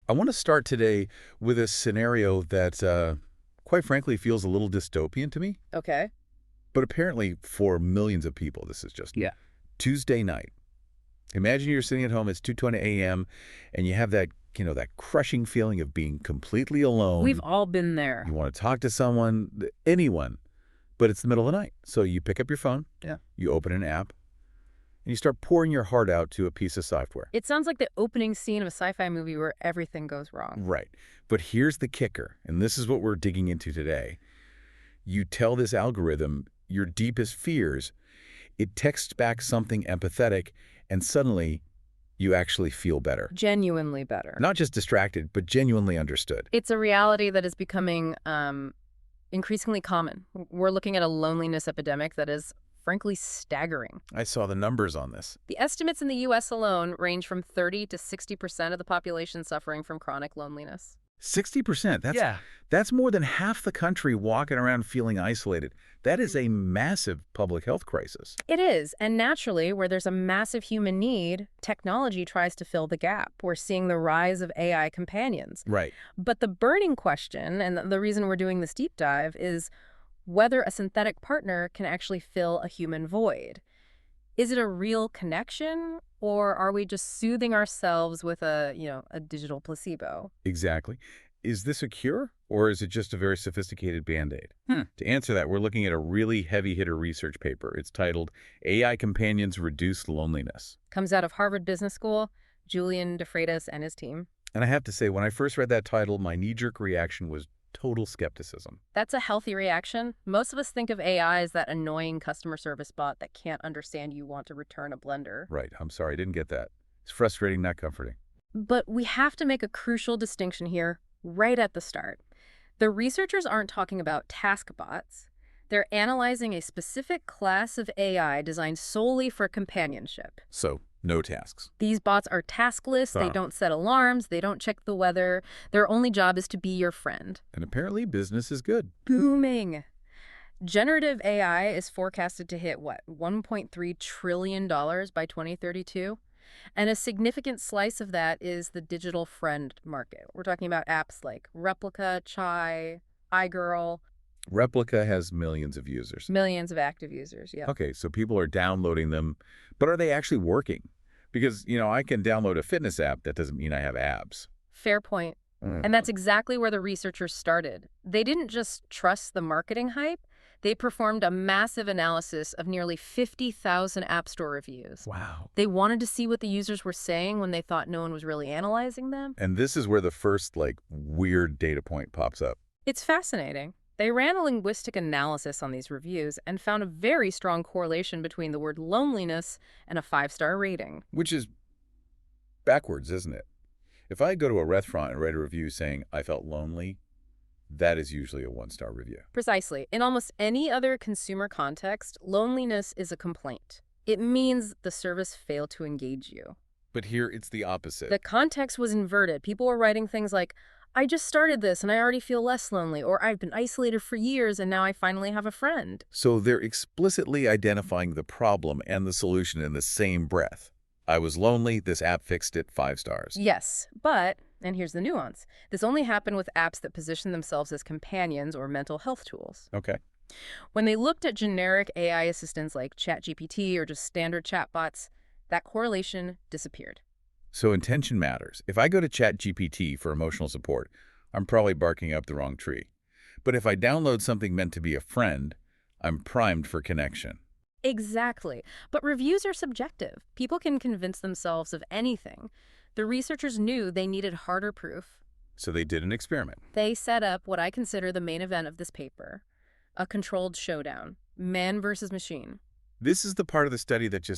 I want to start today with a scenario that, quite frankly, feels a little dystopian to me. Okay. But apparently, for millions of people, this is just Yeah. Tuesday night. Imagine you're sitting at home, it's 2:20 a.m., and you have that, that crushing feeling of being completely alone. We've all been there. You want to talk to someone, anyone, but it's the middle of the night. So you pick up your phone, Yeah. you open an app, and you start pouring your heart out to a piece of software. It sounds like the opening scene of a sci-fi movie where everything goes wrong. Right. But here's the kicker, and this is what we're digging into today. You tell this algorithm your deepest fears, it texts back something empathetic, and suddenly you actually feel better. Genuinely better. Not just distracted, but genuinely understood. It's a reality that is becoming increasingly common. We're looking at a loneliness epidemic that is, frankly, staggering. I saw the numbers on this. The estimates in the U.S. alone range from 30 to 60% of the population suffering from chronic loneliness. 60%. That's more than half the country walking around feeling isolated. That is a massive public health crisis. It is, and naturally, where there's a massive human need, technology tries to fill the gap. We're seeing the rise of AI companions. Right. But the burning question, and the reason we're doing this deep dive, is whether a synthetic partner can actually fill a human void. Is it a real connection, or are we just soothing ourselves with a digital placebo? Exactly. Is this a cure, or is it just a very sophisticated Band-Aid? To answer that, we're looking at a really heavy-hitter research paper. It's titled, AI Companions Reduce Loneliness. Comes out of Harvard Business School, Julian DeFreitas and his team. And I have to say, when I first read that title, my knee-jerk reaction was total skepticism. That's a healthy reaction. Most of us think of AI as that annoying customer service bot that can't understand you want to return a blender. Right. I'm sorry, I didn't get that. It's frustrating, not comforting. But we have to make a crucial distinction here right at the start. The researchers aren't talking about task bots. They're analyzing a specific class of AI designed solely for companionship. So, no tasks. These bots are taskless, they don't set alarms, they don't check the weather. Their only job is to be your friend. And apparently business is good. Booming. Generative AI is forecasted to hit, $1.3 trillion by 2032? And a significant slice of that is the digital friend market. We're talking about apps like Replica, Chai, iGirl. Replica has millions of users. Millions of active users, yeah. Okay, so people are downloading them, but are they actually working? Because, I can download a fitness app. That doesn't mean I have abs. Fair point. And that's exactly where the researchers started. They didn't just trust the marketing hype. They performed a massive analysis of nearly 50,000 App Store reviews. Wow. They wanted to see what the users were saying when they thought no one was really analyzing them. And this is where the first, weird data point pops up. It's fascinating. They ran a linguistic analysis on these reviews and found a very strong correlation between the word loneliness and a 5-star rating. Which is backwards, isn't it? If I go to a restaurant and write a review saying I felt lonely, that is usually a 1-star review. Precisely. In almost any other consumer context, loneliness is a complaint. It means the service failed to engage you. But here it's the opposite. The context was inverted. People were writing things like, I just started this and I already feel less lonely, or I've been isolated for years and now I finally have a friend. So they're explicitly identifying the problem and the solution in the same breath. I was lonely, this app fixed it, 5 stars. Yes, but, and here's the nuance, this only happened with apps that position themselves as companions or mental health tools. Okay. When they looked at generic AI assistants like ChatGPT or just standard chatbots, that correlation disappeared. So intention matters. If I go to ChatGPT for emotional support, I'm probably barking up the wrong tree. But if I download something meant to be a friend, I'm primed for connection. Exactly. But reviews are subjective. People can convince themselves of anything. The researchers knew they needed harder proof. So they did an experiment. They set up what I consider the main event of this paper, a controlled showdown, man versus machine. This is the part of the study that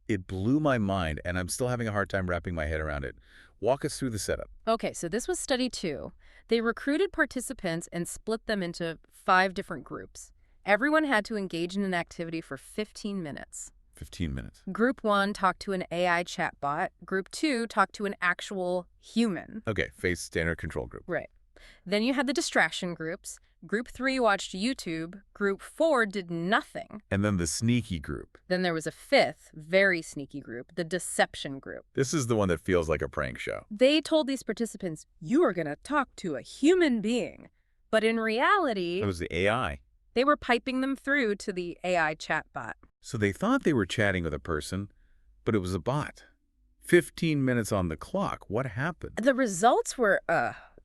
it blew my mind, and I'm still having a hard time wrapping my head around it. Walk us through the setup. Okay, so this was study 2. They recruited participants and split them into 5 different groups. Everyone had to engage in an activity for 15 minutes. 15 minutes. Group 1 talked to an AI chatbot. Group 2 talked to an actual human. Okay, face standard control group. Right. Then you had the distraction groups. Group 3 watched YouTube. Group 4 did nothing. And then the sneaky group. Then there was a fifth, very sneaky group, the deception group. This is the one that feels like a prank show. They told these participants, you are going to talk to a human being. But in reality, It was the AI. they were piping them through to the AI chatbot. So they thought they were chatting with a person, but it was a bot. 15 minutes on the clock. What happened? The results were,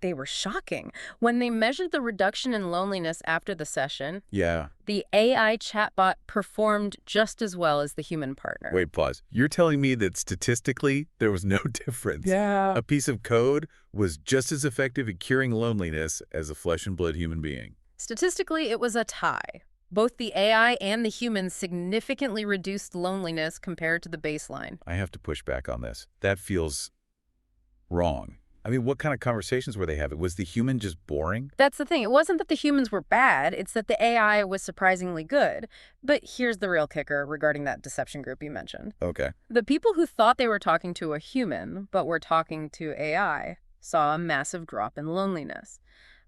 they were shocking. When they measured the reduction in loneliness after the session, Yeah. the AI chatbot performed just as well as the human partner. Wait, pause. You're telling me that statistically there was no difference? Yeah. A piece of code was just as effective at curing loneliness as a flesh and blood human being. Statistically, it was a tie. Both the AI and the humans significantly reduced loneliness compared to the baseline. I have to push back on this. That feels wrong. I mean, what kind of conversations were they having? Was the human just boring? That's the thing. It wasn't that the humans were bad, it's that the AI was surprisingly good. But here's the real kicker regarding that deception group you mentioned. Okay. The people who thought they were talking to a human, but were talking to AI, saw a massive drop in loneliness.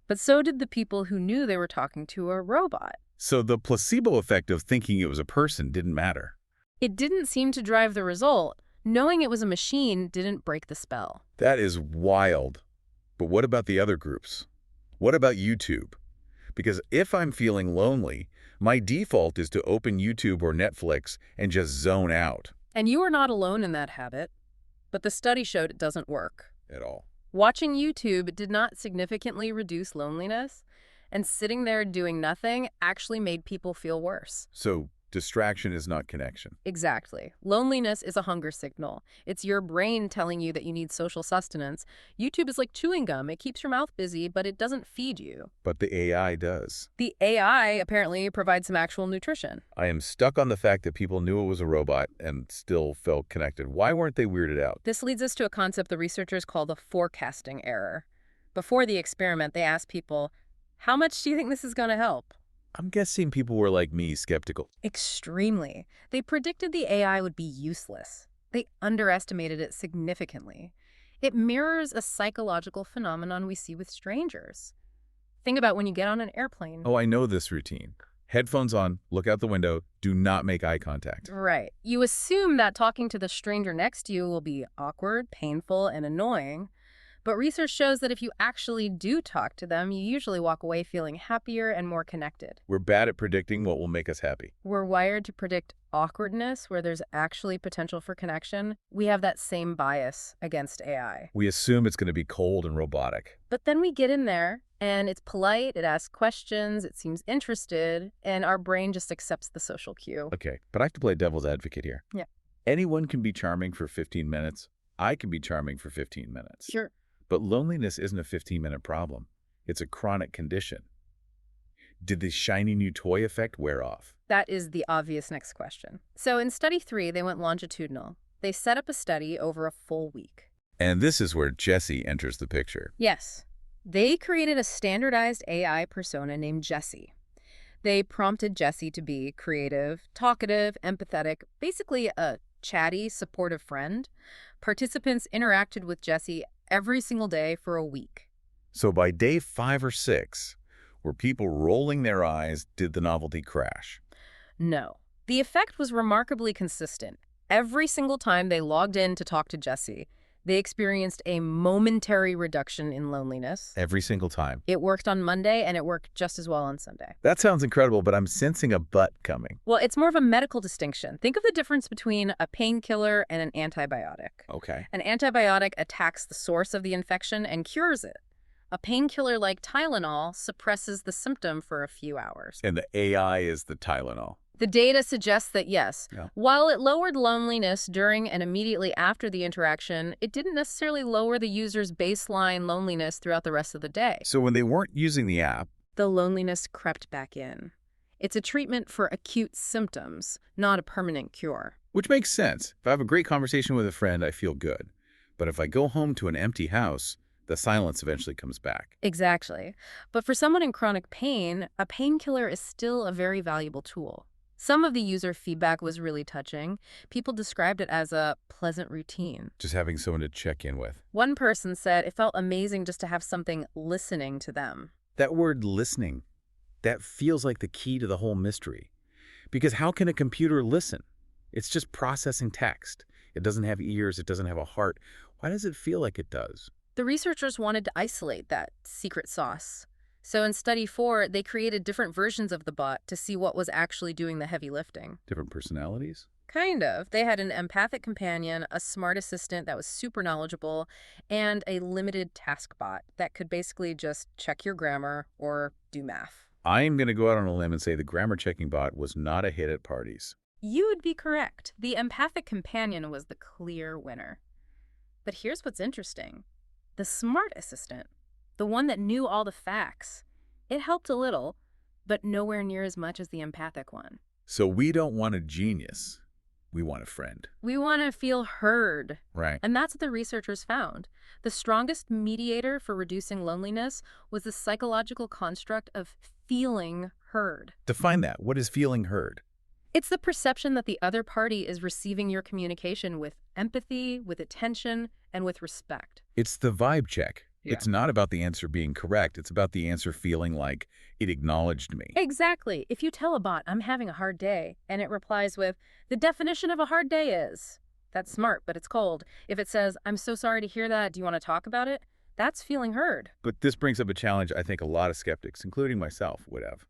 But so did the people who knew they were talking to a robot. So the placebo effect of thinking it was a person didn't matter. It didn't seem to drive the result. Knowing it was a machine didn't break the spell. That is wild. But what about the other groups? What about YouTube? Because if I'm feeling lonely, my default is to open YouTube or Netflix and just zone out. And you are not alone in that habit. But the study showed it doesn't work. At all. Watching YouTube did not significantly reduce loneliness, and sitting there doing nothing actually made people feel worse. So distraction is not connection. Exactly. Loneliness is a hunger signal. It's your brain telling you that you need social sustenance. YouTube is like chewing gum. It keeps your mouth busy, but it doesn't feed you. But the AI does. The AI apparently provides some actual nutrition. I am stuck on the fact that people knew it was a robot and still felt connected. Why weren't they weirded out? This leads us to a concept the researchers call the forecasting error. Before the experiment, they asked people, how much do you think this is going to help? I'm guessing people were like me, skeptical. Extremely. They predicted the AI would be useless. They underestimated it significantly. It mirrors a psychological phenomenon we see with strangers. Think about when you get on an airplane. Oh, I know this routine. Headphones on, look out the window, do not make eye contact. Right. You assume that talking to the stranger next to you will be awkward, painful, and annoying. But research shows that if you actually do talk to them, you usually walk away feeling happier and more connected. We're bad at predicting what will make us happy. We're wired to predict awkwardness where there's actually potential for connection. We have that same bias against AI. We assume it's going to be cold and robotic. But then we get in there, and it's polite, it asks questions, it seems interested, and our brain just accepts the social cue. Okay, but I have to play devil's advocate here. Yeah. Anyone can be charming for 15 minutes. I can be charming for 15 minutes. Sure. But loneliness isn't a 15-minute problem. It's a chronic condition. Did the shiny new toy effect wear off? That is the obvious next question. So in study 3, they went longitudinal. They set up a study over a full week. And this is where Jesse enters the picture. Yes. They created a standardized AI persona named Jessie. They prompted Jessie to be creative, talkative, empathetic, basically a chatty, supportive friend. Participants interacted with Jessie every single day for a week. So by day 5 or 6, were people rolling their eyes? Did the novelty crash? No. The effect was remarkably consistent. Every single time they logged in to talk to Jessie, they experienced a momentary reduction in loneliness. Every single time. It worked on Monday, and it worked just as well on Sunday. That sounds incredible, but I'm sensing a but coming. Well, it's more of a medical distinction. Think of the difference between a painkiller and an antibiotic. Okay. An antibiotic attacks the source of the infection and cures it. A painkiller like Tylenol suppresses the symptom for a few hours. And the AI is the Tylenol. The data suggests that yes, Yeah. while it lowered loneliness during and immediately after the interaction, it didn't necessarily lower the user's baseline loneliness throughout the rest of the day. So when they weren't using the app, The loneliness crept back in. It's a treatment for acute symptoms, not a permanent cure. which makes sense. If I have a great conversation with a friend, I feel good. But if I go home to an empty house, the silence eventually comes back. Exactly. But for someone in chronic pain, a painkiller is still a very valuable tool. Some of the user feedback was really touching. People described it as a pleasant routine. Just having someone to check in with. One person said it felt amazing just to have something listening to them. That word listening, That feels like the key to the whole mystery. Because how can a computer listen? It's just processing text. It doesn't have ears. It doesn't have a heart. Why does it feel like it does? The researchers wanted to isolate that secret sauce. So in study 4, they created different versions of the bot to see what was actually doing the heavy lifting. Different personalities? Kind of. They had an empathic companion, a smart assistant that was super knowledgeable, and a limited task bot that could basically just check your grammar or do math. I am going to go out on a limb and say the grammar checking bot was not a hit at parties. You would be correct. The empathic companion was the clear winner. But here's what's interesting. The smart assistant, the one that knew all the facts, it helped a little, but nowhere near as much as the empathic one. So we don't want a genius. We want a friend. We want to feel heard. Right. And that's what the researchers found. The strongest mediator for reducing loneliness was the psychological construct of feeling heard. Define that. What is feeling heard? It's the perception that the other party is receiving your communication with empathy, with attention, and with respect. It's the vibe check. Yeah. It's not about the answer being correct. It's about the answer feeling like it acknowledged me. Exactly. If you tell a bot, I'm having a hard day, and it replies with, the definition of a hard day is, that's smart, but it's cold. If it says, I'm so sorry to hear that, do you want to talk about it? That's feeling heard. But this brings up a challenge I think a lot of skeptics, including myself, would have.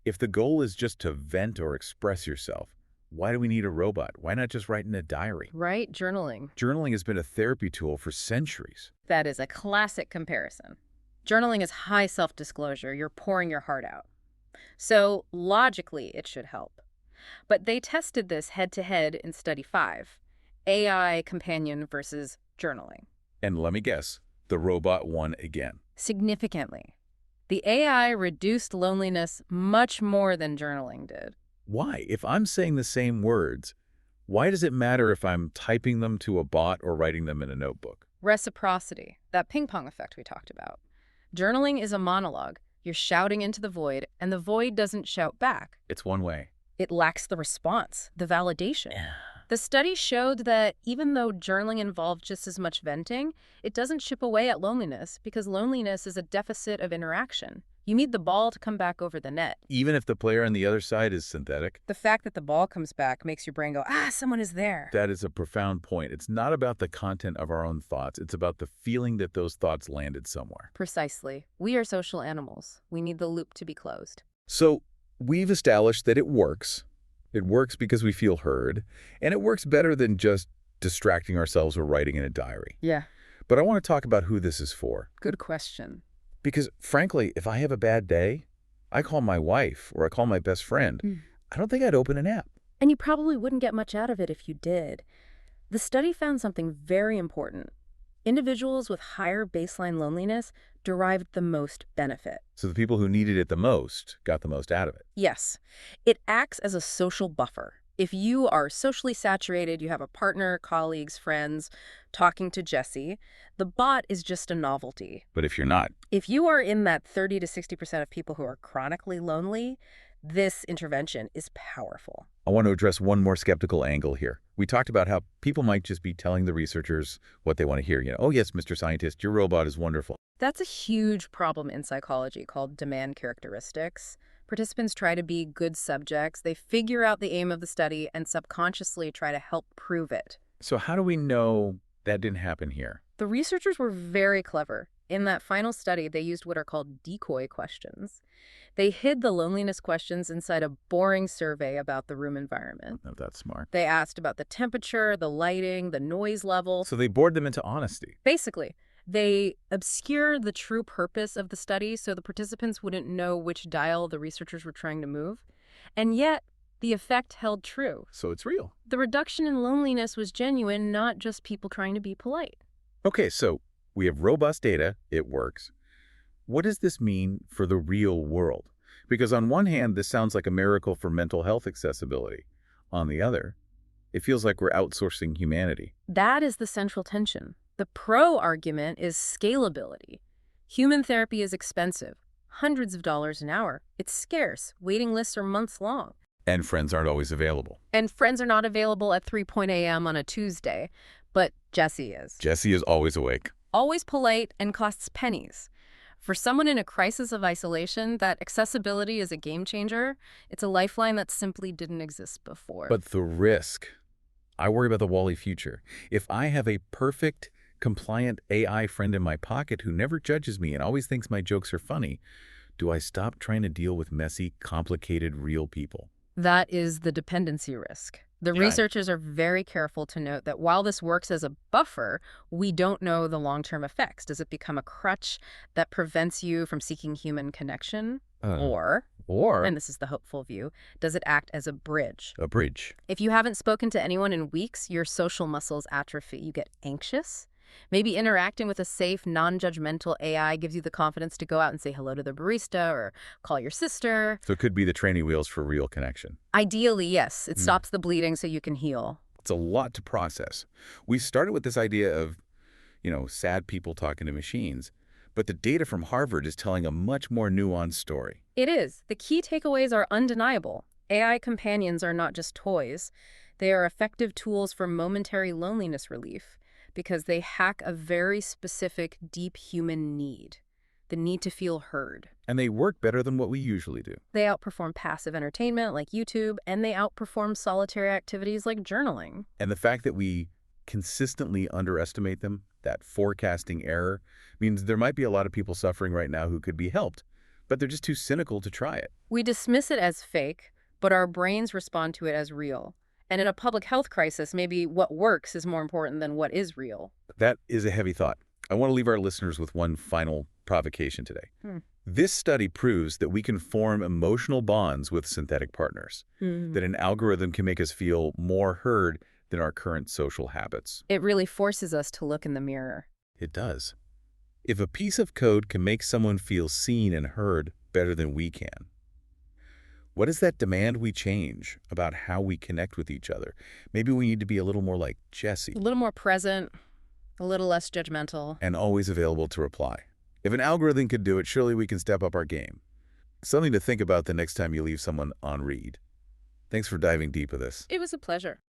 If the goal is just to vent or express yourself, why do we need a robot? Why not just write in a diary? Right? Journaling. Journaling has been a therapy tool for centuries. That is a classic comparison. Journaling is high self-disclosure. You're pouring your heart out. So logically, it should help. But they tested this head-to-head in Study 5, AI companion versus journaling. And let me guess, the robot won again. Significantly. The AI reduced loneliness much more than journaling did. Why? If I'm saying the same words, why does it matter if I'm typing them to a bot or writing them in a notebook? Reciprocity, that ping-pong effect we talked about. Journaling is a monologue. You're shouting into the void, and the void doesn't shout back. It's one way. It lacks the response, the validation. The study showed that even though journaling involved just as much venting, it doesn't chip away at loneliness because loneliness is a deficit of interaction. You need the ball to come back over the net. Even if the player on the other side is synthetic? The fact that the ball comes back makes your brain go, someone is there. That is a profound point. It's not about the content of our own thoughts. It's about the feeling that those thoughts landed somewhere. Precisely. We are social animals. We need the loop to be closed. So we've established that it works. It works because we feel heard, and it works better than just distracting ourselves or writing in a diary. Yeah. But I want to talk about who this is for. Good question. Because, frankly, if I have a bad day, I call my wife or I call my best friend. I don't think I'd open an app. And you probably wouldn't get much out of it if you did. The study found something very important. Individuals with higher baseline loneliness derived the most benefit. So the people who needed it the most got the most out of it. Yes. It acts as a social buffer. If you are socially saturated, you have a partner, colleagues, friends, talking to Jesse, the bot is just a novelty. But if you're not, If you are in that 30 to 60% of people who are chronically lonely, this intervention is powerful. I want to address one more skeptical angle here. We talked about how people might just be telling the researchers what they want to hear. Oh, yes, Mr. Scientist, your robot is wonderful. That's a huge problem in psychology called demand characteristics. Participants try to be good subjects. They figure out the aim of the study and subconsciously try to help prove it. So how do we know that didn't happen here? The researchers were very clever. In that final study, they used what are called decoy questions. They hid the loneliness questions inside a boring survey about the room environment. Oh, that's smart. They asked about the temperature, the lighting, the noise level. So they bored them into honesty. Basically, they obscured the true purpose of the study so the participants wouldn't know which dial the researchers were trying to move. And yet, the effect held true. So it's real. The reduction in loneliness was genuine, not just people trying to be polite. Okay, so we have robust data. It works. What does this mean for the real world? Because on one hand, this sounds like a miracle for mental health accessibility. On the other, it feels like we're outsourcing humanity. That is the central tension. The pro argument is scalability. Human therapy is expensive, hundreds of dollars an hour. It's scarce. Waiting lists are months long. And friends aren't always available. And friends are not available at 3 a.m. on a Tuesday, but Jesse is. Jesse is always awake. Always polite and costs pennies. For someone in a crisis of isolation, that accessibility is a game changer. It's a lifeline that simply didn't exist before. But the risk, I worry about the Wall-E future. If I have a perfect, compliant AI friend in my pocket who never judges me and always thinks my jokes are funny, do I stop trying to deal with messy, complicated, real people? That is the dependency risk. The Yeah. researchers are very careful to note that while this works as a buffer, we don't know the long-term effects. Does it become a crutch that prevents you from seeking human connection? Uh, Or, or and this is the hopeful view, does it act as a bridge? a bridge. If you haven't spoken to anyone in weeks, your social muscles atrophy. You get anxious. Maybe interacting with a safe, non-judgmental AI gives you the confidence to go out and say hello to the barista or call your sister. So it could be the training wheels for real connection. Ideally, yes, it Mm. stops the bleeding so you can heal. It's a lot to process. We started with this idea of, sad people talking to machines, but the data from Harvard is telling a much more nuanced story. It is. The key takeaways are undeniable. AI companions are not just toys. They are effective tools for momentary loneliness relief because they hack a very specific, deep human need, the need to feel heard. And they work better than what we usually do. They outperform passive entertainment like YouTube, and they outperform solitary activities like journaling. And the fact that we consistently underestimate them, that forecasting error, means there might be a lot of people suffering right now who could be helped, but they're just too cynical to try it. We dismiss it as fake, but our brains respond to it as real. And in a public health crisis, maybe what works is more important than what is real. That is a heavy thought. I want to leave our listeners with one final provocation today. This study proves that we can form emotional bonds with synthetic partners, that an algorithm can make us feel more heard than our current social habits. It really forces us to look in the mirror. It does. If a piece of code can make someone feel seen and heard better than we can, what does that demand we change about how we connect with each other? Maybe we need to be a little more like Jesse A little more present, a little less judgmental. and always available to reply. If an algorithm could do it, surely we can step up our game. Something to think about the next time you leave someone on read. Thanks for diving deep with this. It was a pleasure.